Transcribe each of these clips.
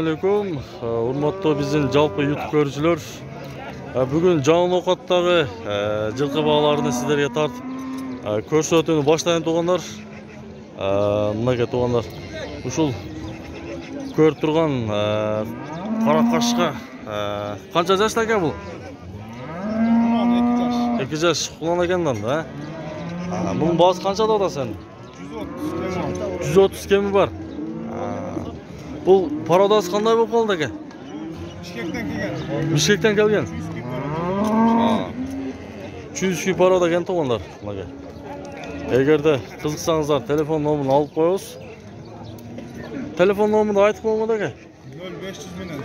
Assalamualaikum, urmatlı bizim жалпы YouTube көрүүчүлөр. Бүгүн жаңы ноқаттагы жылкы бааларын сиздерге тартып көрсөтүүнү баштайын тугандар. Мынага тугандар, ушул көрүп турган кара кашка канча жашта экен бул? 2 жаш кулан экен да. Бунун баасы канчада да сен? 130 кеми бар. Бұл пародасы қандай болып қалды екен? Бишкектен келген. 200 парода екен туғандар. Егерде қызықсаңыздар, телефон номерін алып қойыңыз. Телефон номерін айтып болмады екен? 0500 менен.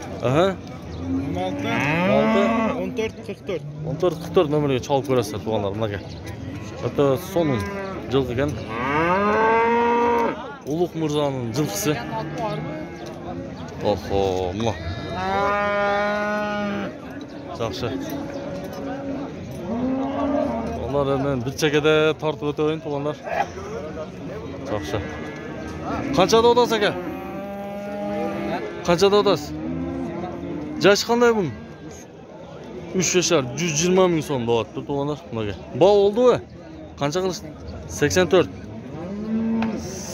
14 1444 номерге чалып көресіздер туғандар. Hatta sonun жылқы екен. Улук мырзанын жылқысы. Охо, мына. Жақсы. Олар мен бір чекеде тартып өтөйін туғандар. Жақсы. Қаншада одас екен? Қаншада одас? Жаш қандай бұн? 3 жашар, 120 000 сом болады бір туғандар. Бау oldu ба? Қанша қылышты? 84.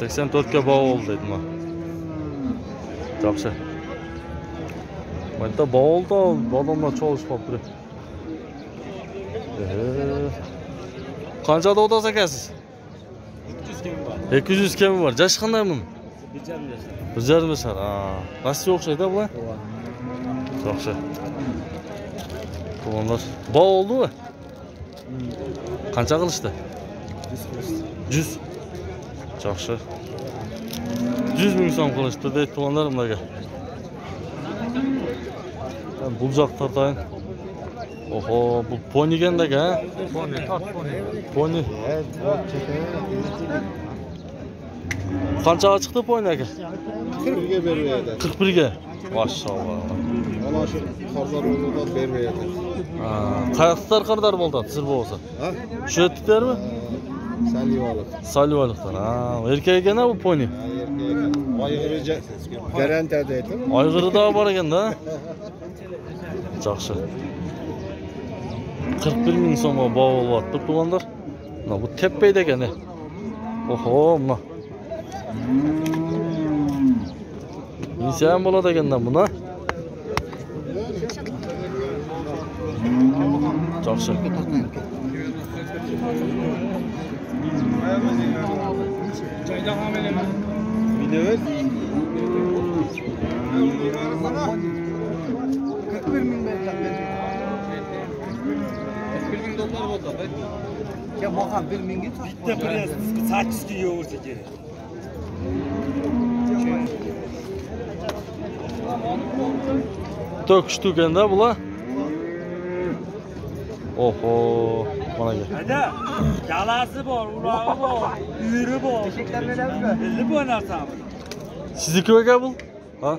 84-ке бау oldu дейді ма. Жақсы. Майта бау oldu, адамдар çalışып тұр. Қаншада одас екенсіз? 200 кемі бар. Жаш қандай мұн? 1,5 жашар. Россия оқшайды бұлай? Жақсы. Туғандар. Бау oldu ба? Қанша қылышты? 100. Жақсы. 100 000 сом қылышты дейді туғандар мұнаға. Бұл жақ тартайын. Охо, бұл пони кендегі, Пони. Қаншаға шықты пони әке? 41'e bermeyedi. 41'e? Maşallah. Ana şu karlar olmadan bermeyedi. Қаяқтар қардар болды, сыр болса? Şu ettikler mi? Salyovalık. Salyovalıktan. Erkek eкен bu poni? Aygırıca garantiyada edim. Aygırı daha var eken da. Жақсы. 41 000 сомға бау болып атты туғандар. Bu teppeyde eкен. Охо, мына. Несен болады екеннен бұна? Жақсы. Biliyor. 41 000 dolar oldu. Ya bakan 1 000 git. Bitti buraya saç istiyor vursa geri. Dök штукен да бұла? Охо, bana gel. Hadi, yalası var, ulağı var, üyürü var. Teşekkürler ederim. Belli bu oynarsan. Sizdeki mi bu? Ha?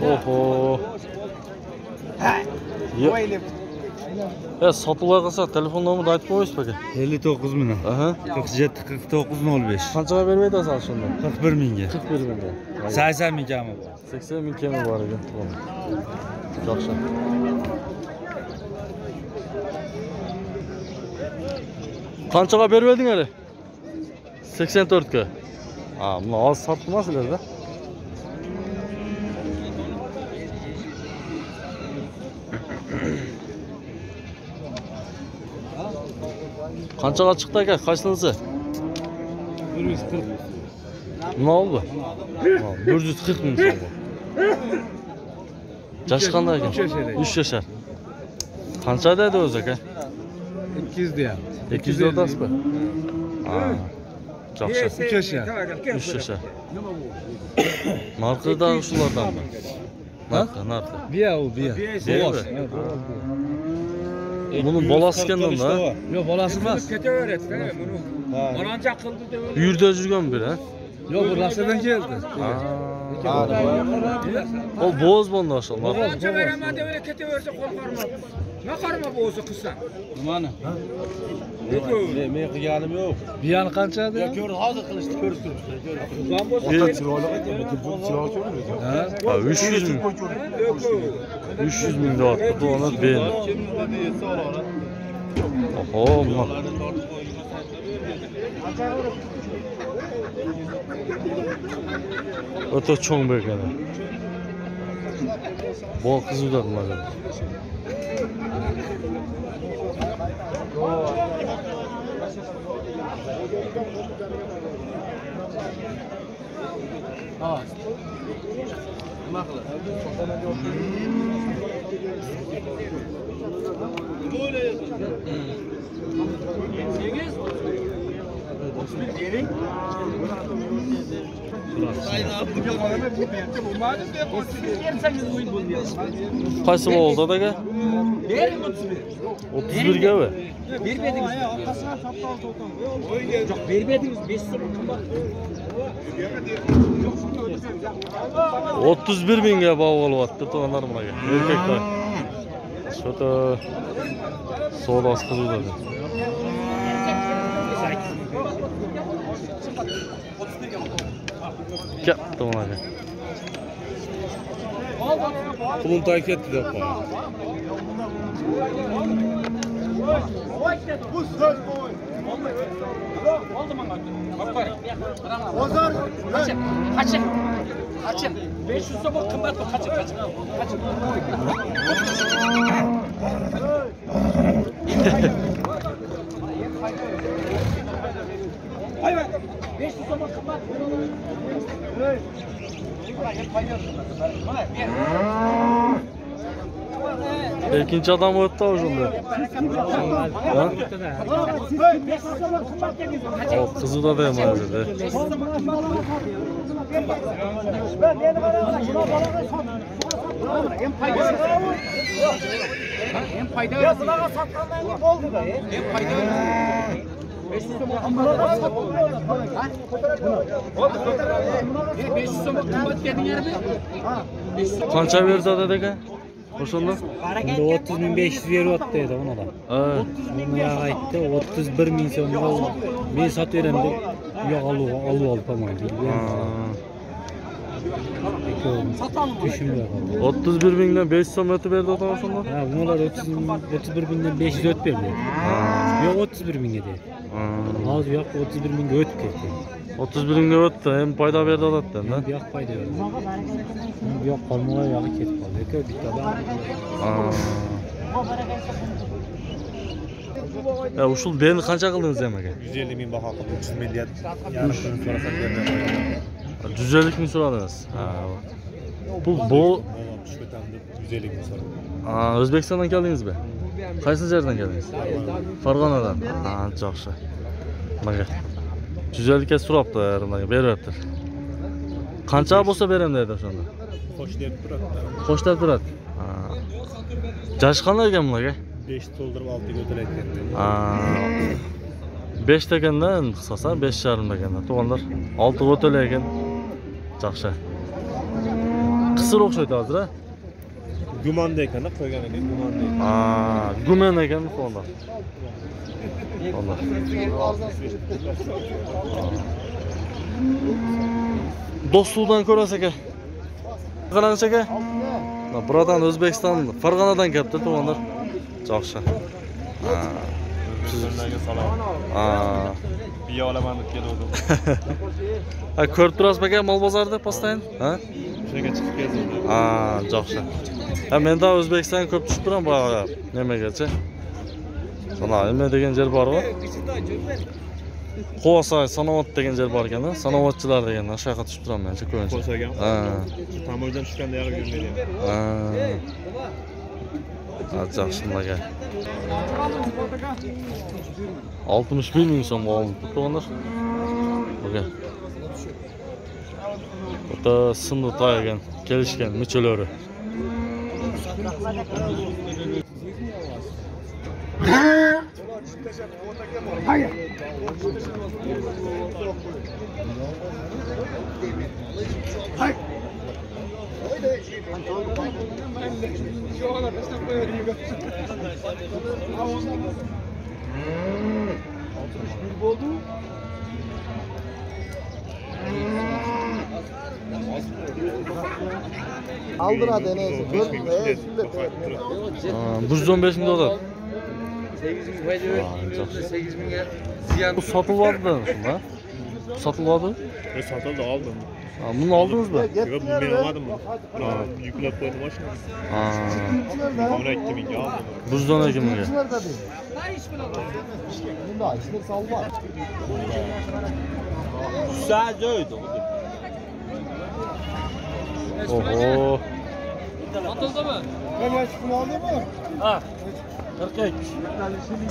Oho. Satılaya kalsak telefon numarını ayıp koyuyoruz peki? 59 bin. 47 49 05. Kaçağa vermeyi de sağ şimdi? 41 binge. 41 binde. 80 bin kemi var. 80 bin kemi var eken. Жақсы. Қаншаға беріп едің әлі? 84-ке. Мұна аз сатылмасылар да? Қаншаға шықты әке? Қайсынысы? 140. Мұна ол ба? 140 000 сом. Жаш қандай екен? 3 жашар. Қанша деді өзі әке? 200 diye. 200 odас ба? Жақсы. 3 yaşa. 3 жашар. Нарқы да ұшылардан ба? Нарқы. Biya o biya. Bunun balası kendim da. Yok balası mı? Kötü öğretti bunu. Olanca kıldı da öyle. Yürde жүрген bir ha? Yok bu Rusya'dan geldi. O boz bonda aşağılar. Qancha beraman deb o'ylab ketaversa qo'l qarmabmiz. Nima qarmab o'zi qilsan? Nimani? Men qilganim yo'q. Biyani qancha edi? Ko'rib hozir qilishni ko'rib turibsiz. Ha 300 ming. 300 ming da'vatda to'g'anlar ben. Oho, mana. O'ta cho'ng ekan. Bu qizlar mana. Qaysi oldu aka? 31 ga mi? Bermedingiz. Yo'q, bermedingiz. 5 so'm qimmat. 31 mingga baho olyapti to'g'anlar bunaga. Erkaklar. Shota savdosi qiladi. Katta bunaga. Pulun takip etti deb qo'y. Kaçın. 500 so'm qimmat bu. Kaçın. Hayır. 500 so'm qimmat. İkinci adam o'tdi o'shunda. Ha? O qizi da ham hozirda. Hem payda ya bunaqa satgandan bo'ldi-da. Hem payda. 500 so'm qimmat. 500 so'm qimmat dedinglarmi? Ha. Qancha berdi aka? O'shunda? Unda 30.500 beryapti dedi ona da. Ha. Unga aytdi 31 ming so'mga men sotaveram deb yo'q olib olib qo'ymaydi. Tushunmay qoldi. 31 mingdan 500 so'm o'tib berdi o'shunda? Ha, ular 31 mingdan 500 o'tib berdi. Yo'q 31 mingga dedi. Hozir yo'q 31 mingga o'tib ketdi. 31 mingga o'tdi, hem payda berdi odatdan, da. Yo'q payda berdi. Yo'q qolmay yo'q ketib qoldi. Ko'p bitta. Ya ushul beni qancha qildingiz ham aka? 150 ming baho qilib 300 milliard. Yarısını so'rasam berdim. 150 ming so'radingiz. Ha. Bu Tushko'tamda 150 ming so'radim. O'zbekistondan keldingizmi? Qaysi yerdan keldingiz? Farg'onadan. Ha, yaxshi. Mana 150 ga so'rabdi, nimaga beryapti. Qancha bo'lsa beraman dedi o'shanda. Xo'sh deb turadi. Xo'sh deb turadi. Ha. Jash qanday ekan bularga? 5 to'ldirib 6 ga o'tirayotganda. Ha. 5 degandan qisqasa 5,5 deganda. To'g'anlar 6 ga o'tilar ekan. Yaxshi. Qisir o'xshaydi hozir, ha? Gumanda ekan, qo'ygan ekan gumanda. Ha, guman ekan to'g'anlar. Allah. Do'stluqdan ko'rasiz aka. Qarangchi aka. Buradan O'zbekiston, Farg'onadan kelibdi to'g'anlar. Yaxshi. Ha. Sizlarga salom. Ha. Biya olaman deb keldim. Ha, ko'rib turasiz aka mol bozorda postayn? Ha? O'shaga chiqib keldim. Ha, yaxshi. Ha, menda O'zbekistonga ko'p tushib turam bu nimagacha. Sana nima degan yer bor-ku? Qo'say sanoat degan yer bor ekan-da. Sanoatchilar degandan o'sha yoqqa tushib turaman mencha ko'rincha. Qo'saga. Ha. Tamoydan tushganda yarib yurmaydi. Ha. Yaxshi nimaga? 61 ming so'm oldi to'g'anlar. Buga. Ota sinni tayagan, kelishgan michalari. Hayır. Hayır. Aldır hadi neyse. Bu 115 bin dolar. 8 bin fayda vermiyorsun. 8 bin'e ziyan. Bu satılmadı da ha? Satılmadı. Ben satıldı aldım. Ha, bunu aldınız mı? Yok bunu ben almadım mı? Yüklep koydum başına. Ha. Kamera 2000 ya aldım. Buzdan ekim mi? Bunda işte salma. Sadece öyle. Oho. Satıldı mı? Hemen şunu aldın mı? Ha. 43.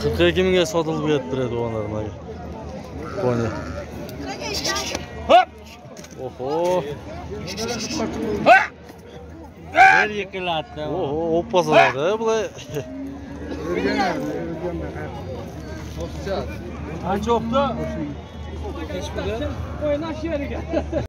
42 binge satılıp yettiredi onların agi. Konya. Hop. Oho. Her yıkılattı. Oho hoppasalar ha bulay. Ha çoktu. Hiç mi?